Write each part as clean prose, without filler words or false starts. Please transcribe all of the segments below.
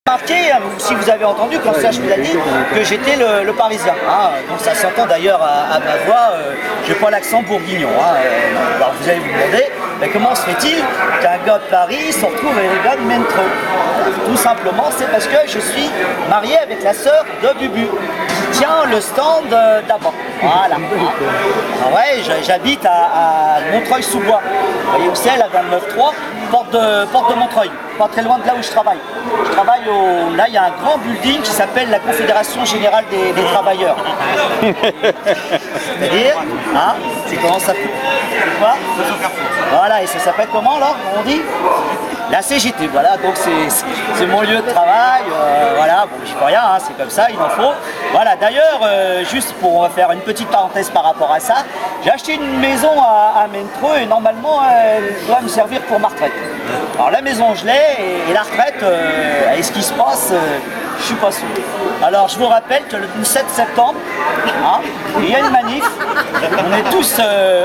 Marqué, si vous avez entendu quand Serge vous a dit que j'étais le Parisien. Hein. Donc ça s'entend d'ailleurs à ma voix, je n'ai pas l'accent bourguignon. Hein. Alors vous allez vous demander, mais comment se fait-il qu'un gars de Paris se retrouve avec les gars de Montreux? Tout simplement, c'est parce que je suis marié avec la sœur de Bubu, qui tient le stand d'avant. Voilà. Ah ouais, j'habite à Montreuil-sous-Bois. Vous voyez où c'est, la 29.3, porte de Montreuil, pas très loin de là où je travaille. Je travaille là, il y a un grand building qui s'appelle la Confédération Générale des Travailleurs. C'est-à-dire, hein, c'est comment ça s'appelle? C'est quoi? Voilà, et ça s'appelle comment là, on dit? La CGT, voilà, donc c'est mon lieu de travail, voilà, bon, je peux rien, hein, c'est comme ça, il en faut. Voilà, d'ailleurs, juste pour faire une petite parenthèse par rapport à ça, j'ai acheté une maison à Montreux et normalement, elle doit me servir pour ma retraite. Alors la maison, je l'ai, et la retraite, et ce qui se passe, je suis pas sûr. Alors je vous rappelle que le 17 septembre, hein, il y a une manif, on est tous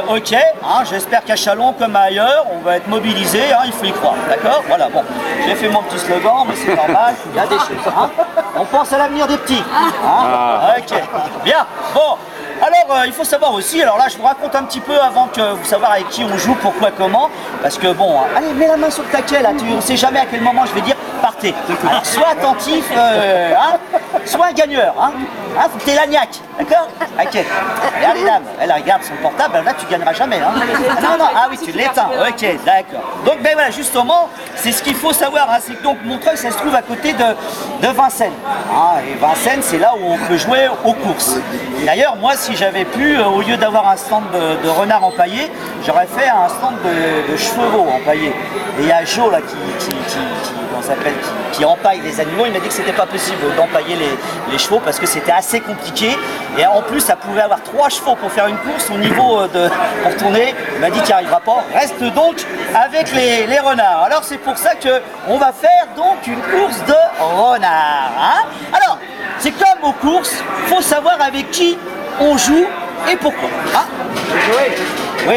ok, hein, j'espère qu'à Chalon comme ailleurs, on va être mobilisés, hein, il faut y croire, d'accord? Voilà, bon, j'ai fait mon petit slogan, mais c'est normal, il y a des choses. Hein. On pense à l'avenir des petits. Hein. Ok, bien, bon. Alors, il faut savoir aussi, alors là, je vous raconte un petit peu avant que vous sachiez avec qui on joue, pourquoi, comment, parce que bon, allez, mets la main sur le taquet, là, on ne sait jamais à quel moment je vais dire, partez. Alors, sois attentif, hein, sois un gagneur, hein, faut que t'aies l'agnac, d'accord? Ok. Regarde les dames, elle regarde son portable, là, tu gagneras jamais, hein. Non, non, ah oui, tu l'éteins, ok, d'accord. Donc, ben voilà, justement, c'est ce qu'il faut savoir, hein, c'est que donc Montreuil, ça se trouve à côté de Vincennes. Hein, et Vincennes, c'est là où on peut jouer aux courses. D'ailleurs, moi, si j'avais pu, au lieu d'avoir un stand de renard empaillé, j'aurais fait un stand de chevaux empaillés. Et il y a Jo là qui empaille les animaux, il m'a dit que c'était pas possible d'empailler les chevaux parce que c'était assez compliqué. Et en plus, ça pouvait avoir 3 chevaux pour faire une course au niveau pour tourner. Il m'a dit qu'il n'y arrivera pas. Reste donc avec les renards. Alors c'est pour ça qu'on va faire donc une course de renards. Hein. Alors, c'est comme aux courses, il faut savoir avec qui on joue et pourquoi. Hein? Oui,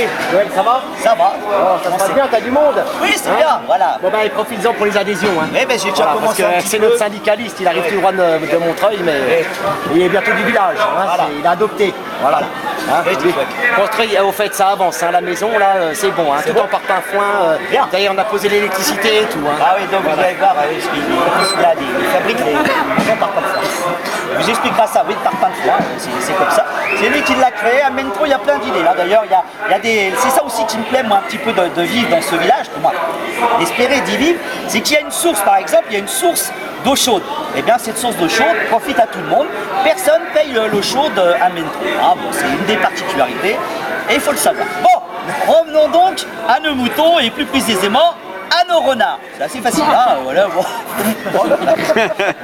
ça va? Ça va. Oh, ça se passe bien, t'as du monde? Oui, c'est bien, voilà. Bon ben profites-en pour les adhésions. Hein. Oui, ben j'ai déjà commencé parce que c'est notre syndicaliste, il arrive tout droit de Montreuil, mais il est bientôt du village. Hein, voilà. Il a adopté. Voilà. Hein, construit, au fait, ça avance. Hein, la maison, là, c'est bon. Hein, tout en partant foin. D'ailleurs, on a posé l'électricité et tout. Hein. Ah oui, donc vous allez voir, il fabrique les parpaings de foin. Il vous expliquera ça, oui, le parpaing de foin, c'est comme ça. C'est lui qui l'a créé. À Montreuil, il y a plein d'idées. Là, d'ailleurs, c'est ça aussi qui me plaît, moi, un petit peu de vivre dans ce village, pour moi, d'espérer d'y vivre, c'est qu'il y a une source, par exemple, il y a une source d'eau chaude. Et bien, cette source d'eau chaude profite à tout le monde. Personne paye l'eau chaude à Montreuil. Ah, bon, c'est une des particularités, et il faut le savoir. Bon, revenons donc à nos moutons, et plus précisément, à nos renards. C'est assez facile, hein, voilà, bon.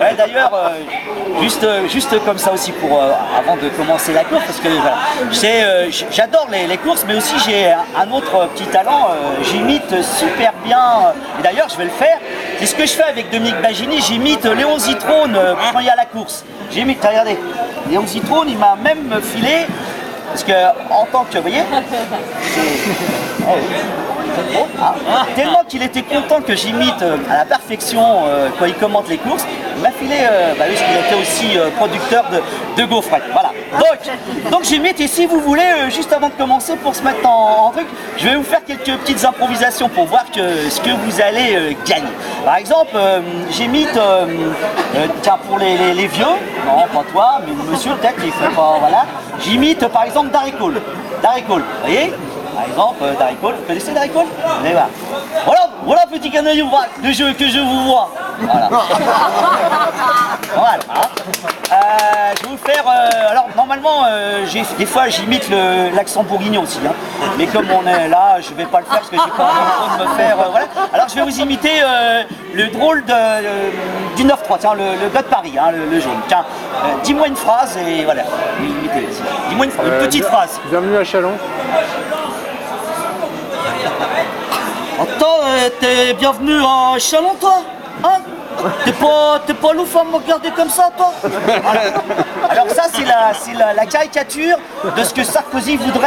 Ouais, d'ailleurs, juste comme ça aussi, avant de commencer la course, parce que voilà, j'adore les courses, mais aussi j'ai un autre petit talent, j'imite super bien, et d'ailleurs je vais le faire, c'est ce que je fais avec Dominique Bagini, j'imite Léon Zitrone quand il y a la course. J'imite, regardez, Léon Zitrone, il m'a même filé, parce que en tant que, vous voyez, tellement qu'il était content que j'imite à la perfection quand il commente les courses, il m'a filé, parce qu'il était aussi producteur de gaufrettes. Voilà. Donc j'imite, et si vous voulez, juste avant de commencer, pour se mettre en truc, je vais vous faire quelques petites improvisations pour voir ce que vous allez gagner. Par exemple, j'imite, tiens, pour les vieux, non pas toi, mais monsieur peut-être, il faut pas, voilà, j'imite par exemple Darry Cole. Darry Cole, vous voyez? Par exemple, Darry Cole, vous connaissez Darry Cole? Voilà petit canaille de jeu que je vous vois. Voilà. Voilà. Je vais vous faire. Alors normalement, des fois j'imite l'accent bourguignon aussi. Hein. Mais comme on est là, je vais pas le faire parce que j'ai pas envie de me faire. Voilà. Alors je vais vous imiter le drôle du 9-3, tiens, le gars de Paris, hein, le jaune. Tiens, dis-moi une phrase et voilà. Dis-moi une petite phrase. Bienvenue à Chalon. Attends, t'es bienvenu à Chalon, toi? Hein? T'es pas loup à me regarder comme ça, toi? Voilà. Alors ça, c'est la caricature de ce que Sarkozy voudrait.